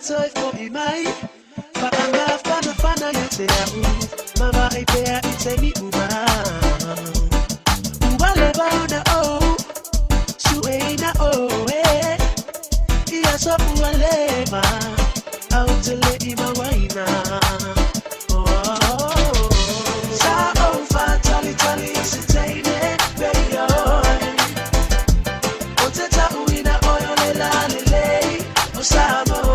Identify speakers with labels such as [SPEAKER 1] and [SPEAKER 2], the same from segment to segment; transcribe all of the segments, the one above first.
[SPEAKER 1] toy for imai. Paanga fana yote ya mama ipea itemi uma. Uwale bauna oh, sueina oh eh. Iya so uwale ma, autele ima waina. Sa oh fa tali isitene baby oh. Oteta uina oyo lela lele osamo.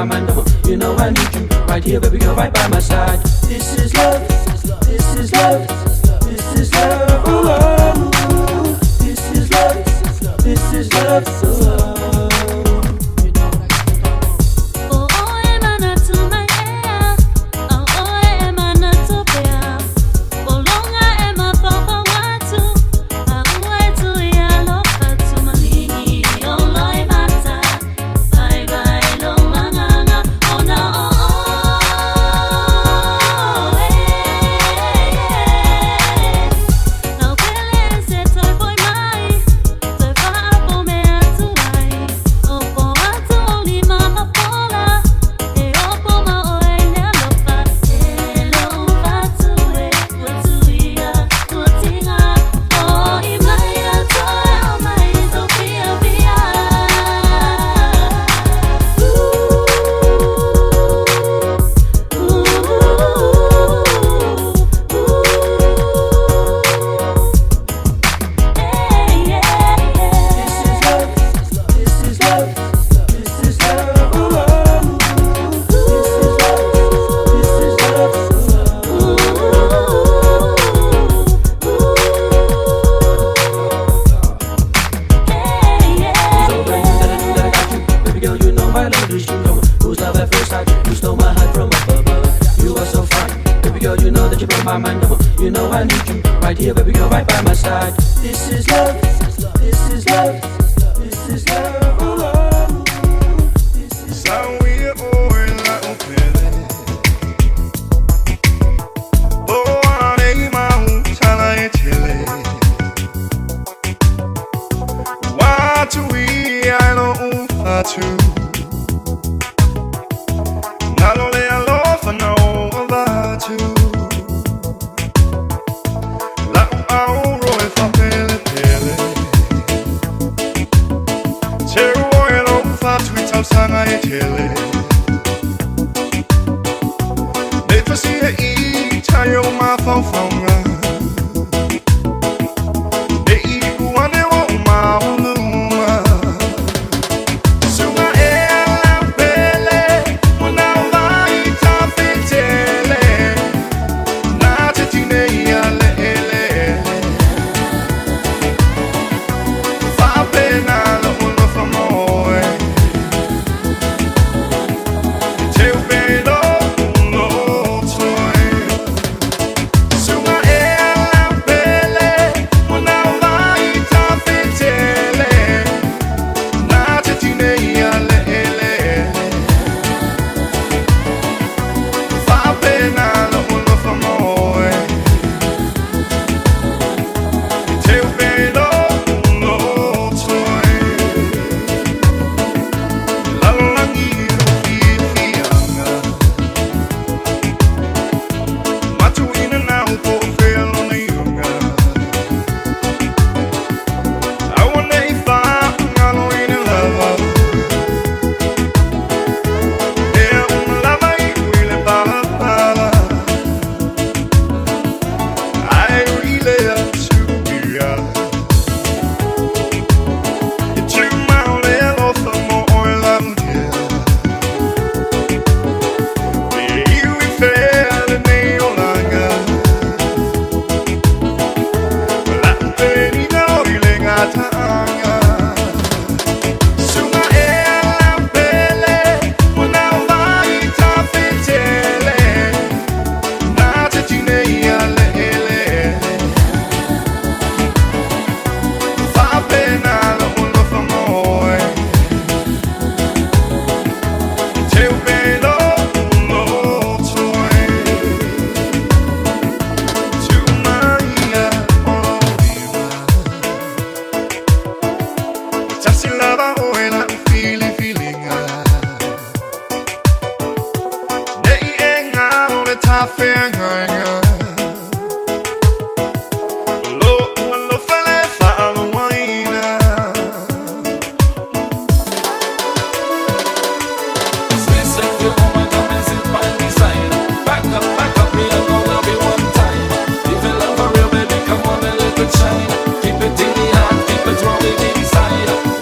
[SPEAKER 1] my mind. You know I need you right here, baby girl, right by my side. This is love, this is love, this is love. Oh, this is love, this is love. Oh. You know I need you right here, baby girl, right by my side. This is love, this is love, this is love. Oh, this is love.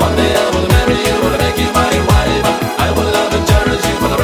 [SPEAKER 2] One day I will marry you, will make you my wife. I will love and cherish you for the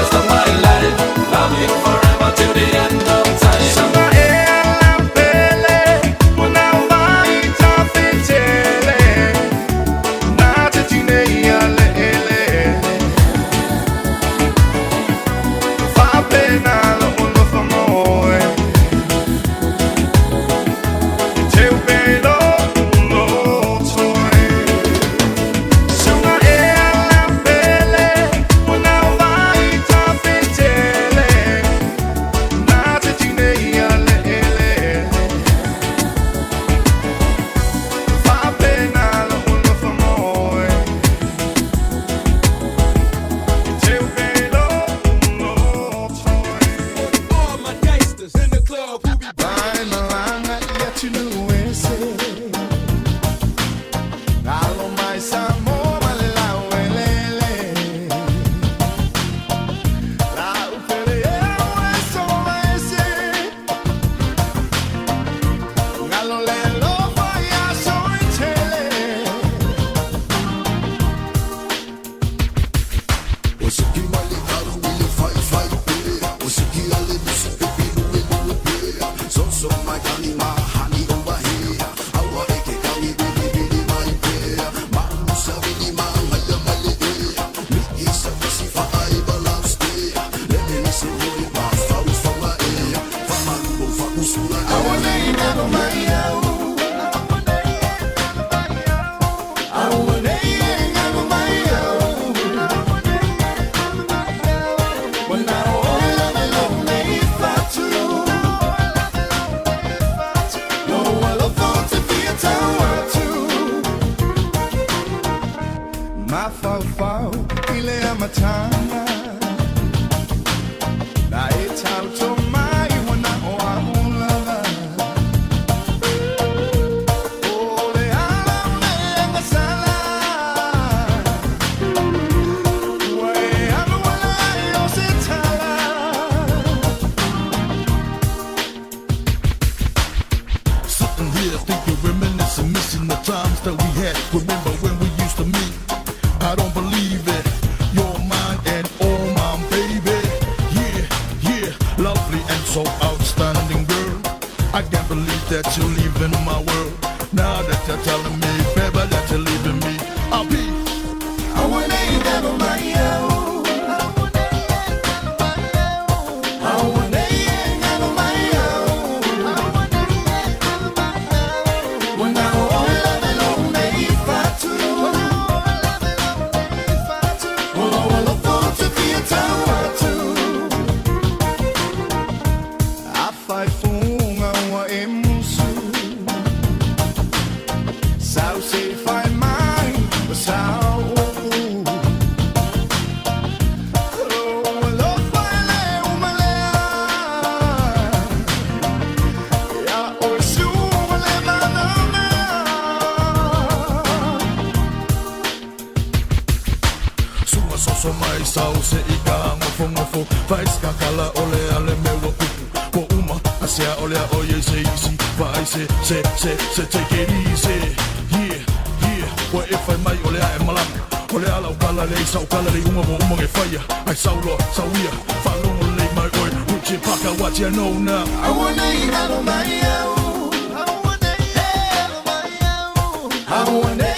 [SPEAKER 2] Mafau, ile ya matana na itautomai wana oamulava ole ala unenga sala we aluala yositala sitting here thinking, reminiscing, missing the times that we had. Remember when we used to meet? I don't believe it. You're mine and all mine, baby. Yeah, yeah, lovely and so outstanding, girl. I can't believe that you're leaving my world. Now that you're telling me, baby, that you're leaving me, I'll be. I want to eat that on my own. So mai sau se ika ngofo fais kakala ole ale mewa kupu ko uma asia ole oye se easy vai se take it easy yeah wa if I mai ole ai malam ole ala ukala le sau kala le uma nge fire ai saulo sauia falo le mai oi uchi paka what you know now I wanna eat out of my own I wanna eat out of my own I wanna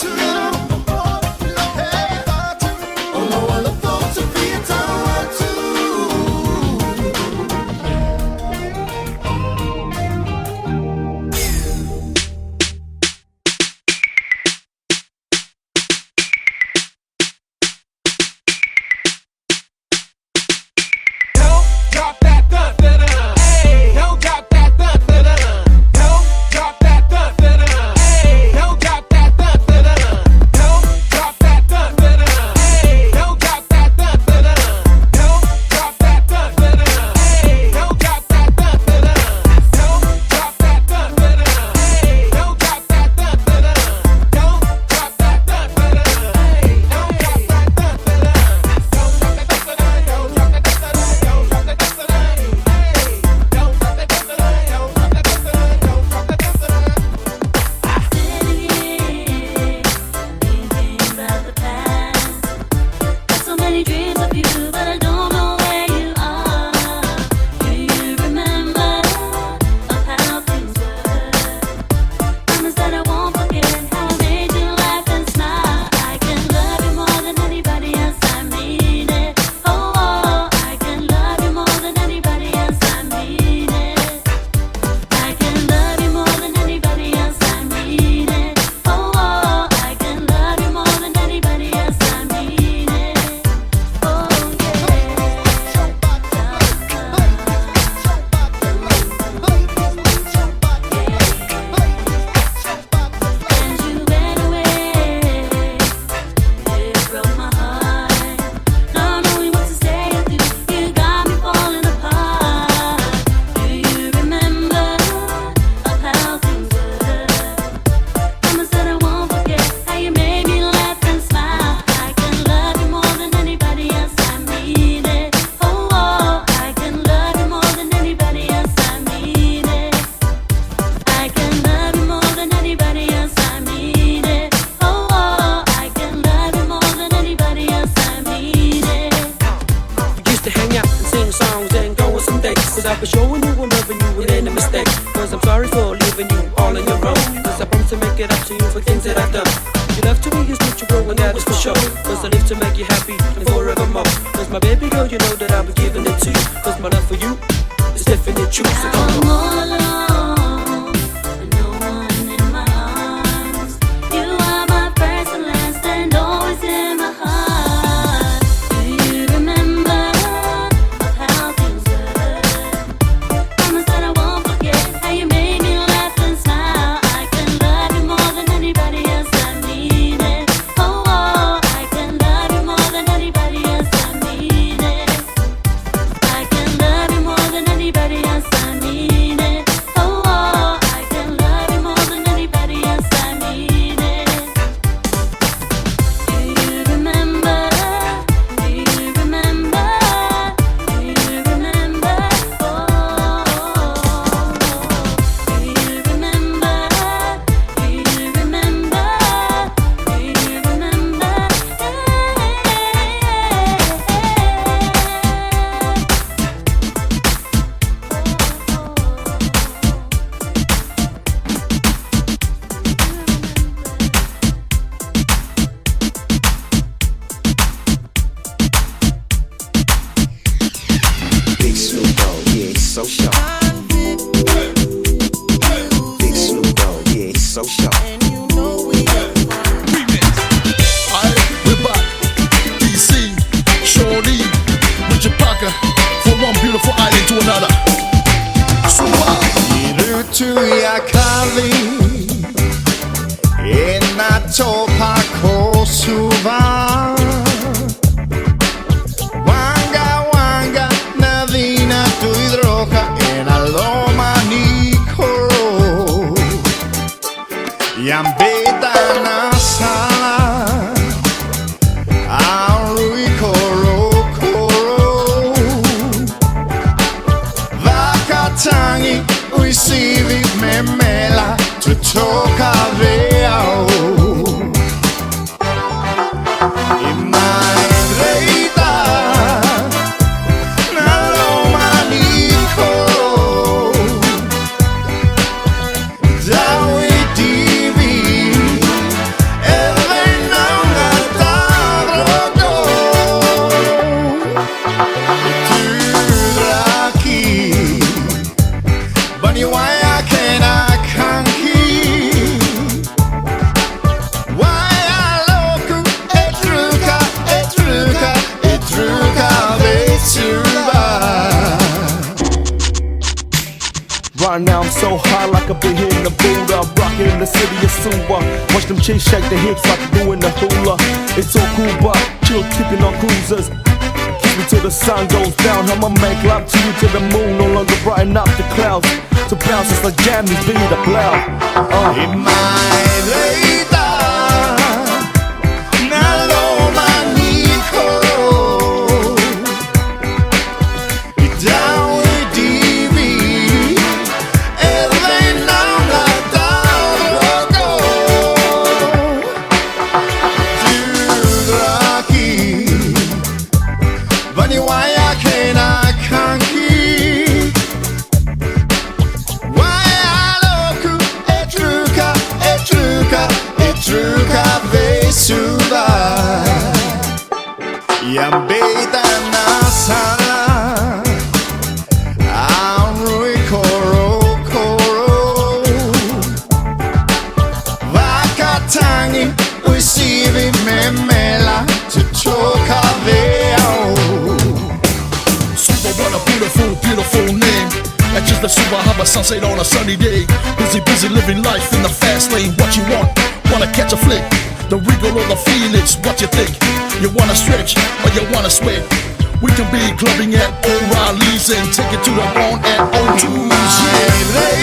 [SPEAKER 2] to
[SPEAKER 1] Cause I've been showing you and loving you, it ain't a mistake. Cause I'm sorry for leaving you all on your own. Cause I promise to make it up to you for things that I've done. Your love to me is mutual and that is for sure. Cause I live to make you happy and forevermore. Cause my baby girl, you know that I'll be giving it to you. Cause my love for you is definite true. So come on.
[SPEAKER 3] So sharp. Big Snoop Dogg, yeah, he's so sharp.
[SPEAKER 2] And you know we are remix. Alright, we're back. DC, Shorty, with your pocket from one beautiful island to another. So
[SPEAKER 4] Irutujakali Inatopako suva Wanga wanga Navina tuidroka Enaloma nikoro Yambeta nasala Aurui koro koro Vakatangi Uisivi memela Tutoka veao
[SPEAKER 5] Right now I'm so high like I've been hitting the Buddha. I'm rocking in the city of Suva. Watch them chicks shake their hips like they're doing the hula. It's so cool but chill tipping on cruisers. Kiss me till the sun goes down. I'ma make love to you till the moon no longer brighten up the clouds. To bounce it's like jammies, be the blow.
[SPEAKER 4] In my leita Naloma Nikoro Idawi divi Elena Natarogo Tudraki Vaniwaya Kena Kanki Etruka vesuva Yambeta nasala Aurui koro koro Vakatangi Uisivi memela Tutoka veo
[SPEAKER 2] Suva, what a beautiful, beautiful name. That's just the Suva, have a sunset on a sunny day. Busy, busy living life in the fast lane. What you want? Wanna catch a flick? The wriggle or the Phoenix, what you think? You wanna stretch or you wanna sweat? We can be clubbing at O'Reilly's and take it to the bone at O2's, yeah.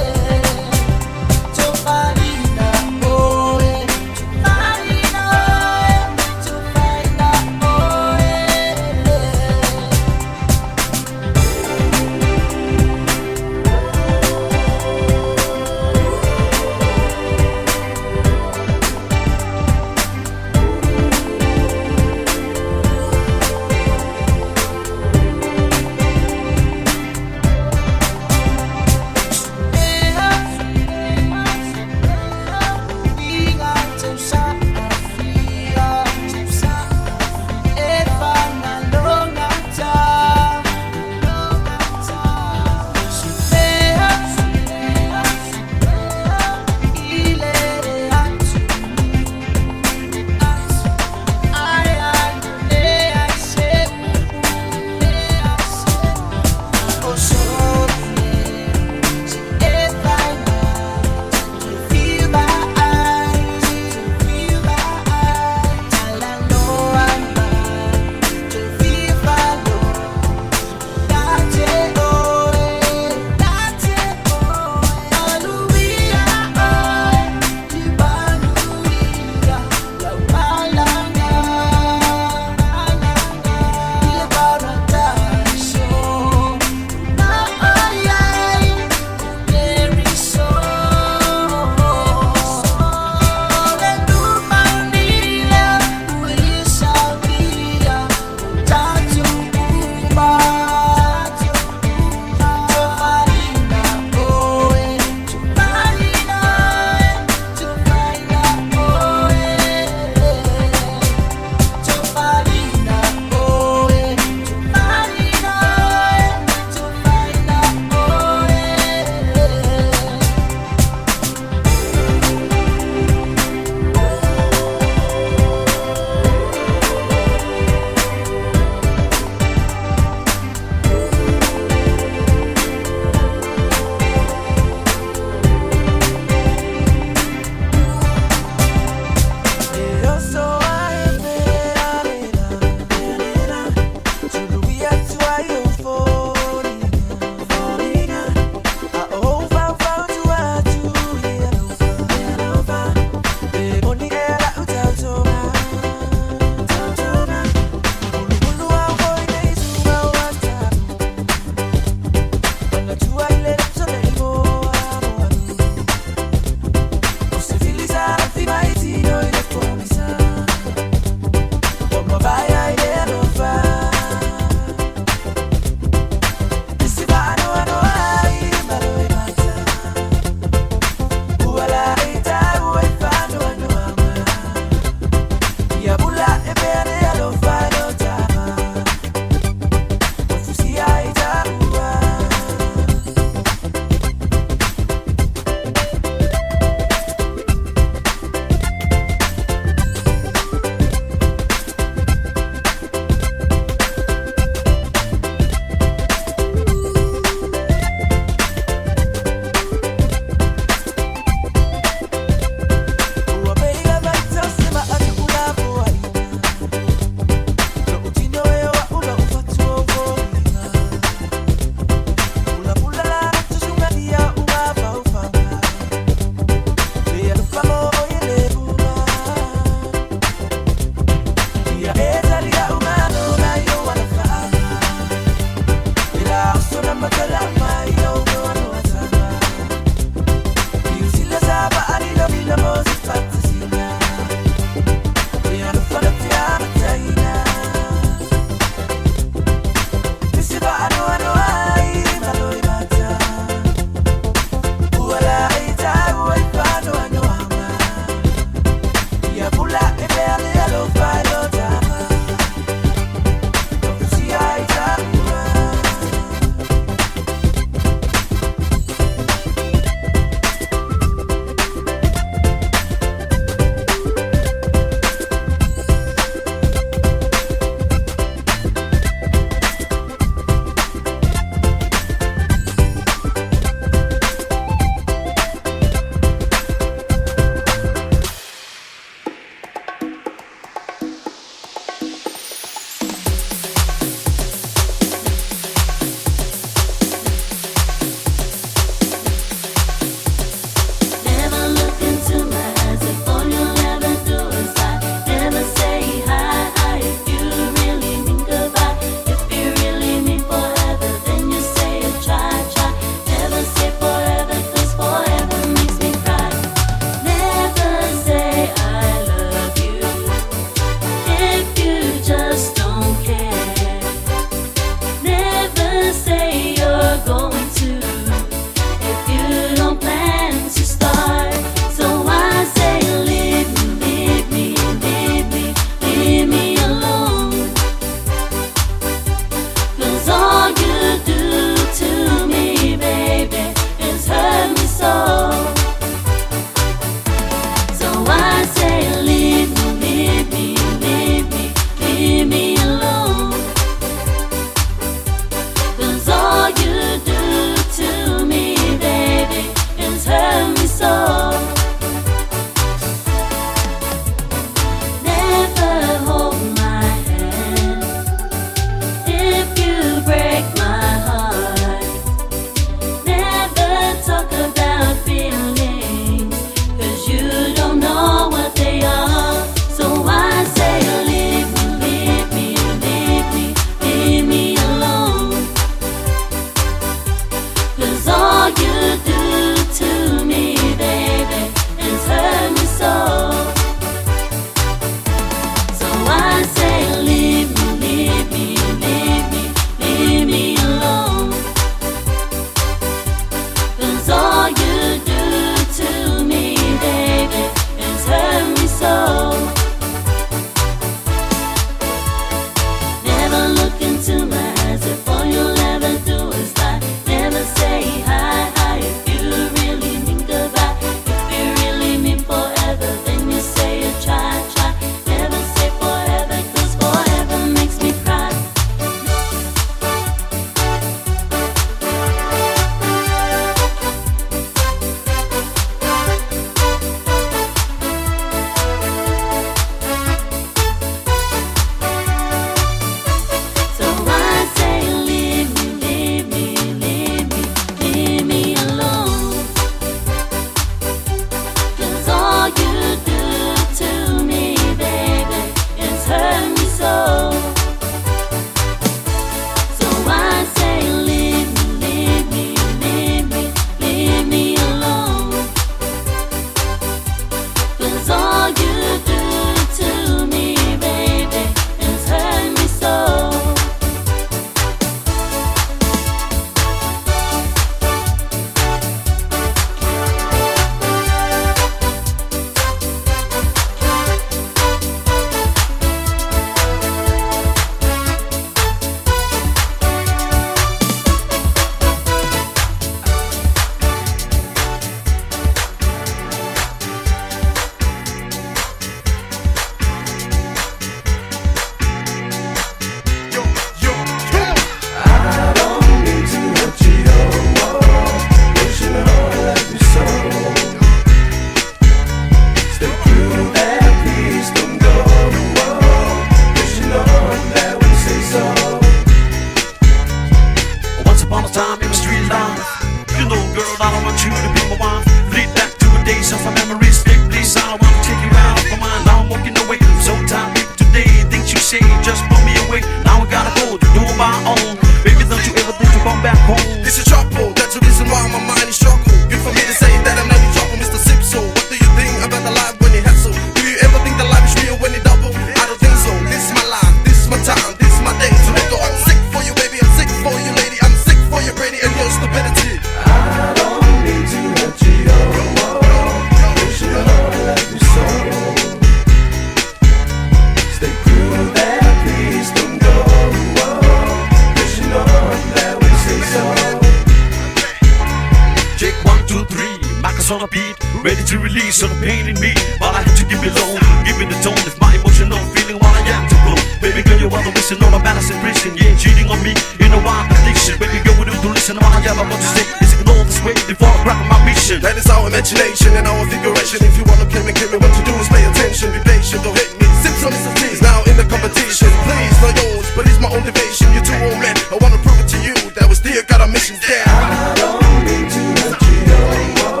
[SPEAKER 6] 2, 3, Marcus on a beat, ready to release all the pain in me. But I have to give it low, give it the tone. It's my emotional feeling while I am to blow. Baby girl, you are the reason all the balance in prison. You ain't cheating on me, in a wild addiction. Baby girl, we do to listen while I am about to say. Is ignore this way before I crack my vision.
[SPEAKER 2] That is our imagination and our figuration. If you wanna play me, what to do is pay attention. Be patient, don't hate me. Sip some of these now in the competition. Please, not yours, but it's my own motivation. You're two old men, I wanna prove it to you that we still got our missions down.
[SPEAKER 1] I don't mean to hurt you no more,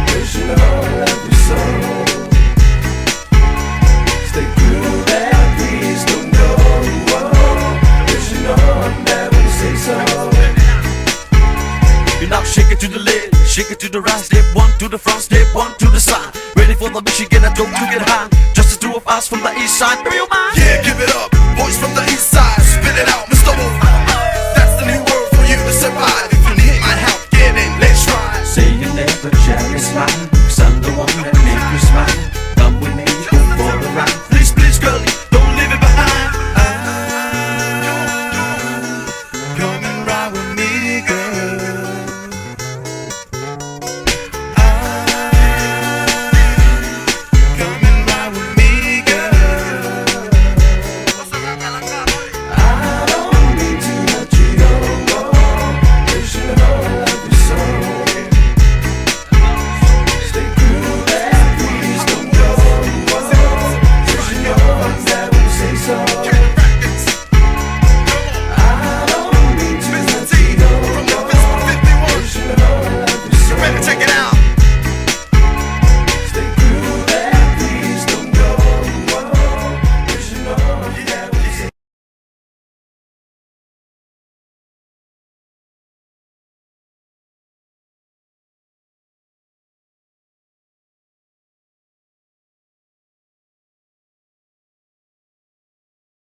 [SPEAKER 1] 'cause you know I love you so. Stay cool and please don't go, 'cause you know I'm there when you say so.
[SPEAKER 6] You now shake it to the left, shake it to the right. Step 1 to the front, step 1 to the side. Ready for the mission, get a dope to get high. Just the two of us from the east side. Real mind.
[SPEAKER 2] Yeah, give it up, boys from the east side. Spit it out, Mr. Wolf. That's the new word for you to survive. If you need my help, get in, let's try.
[SPEAKER 1] Say you never share this line.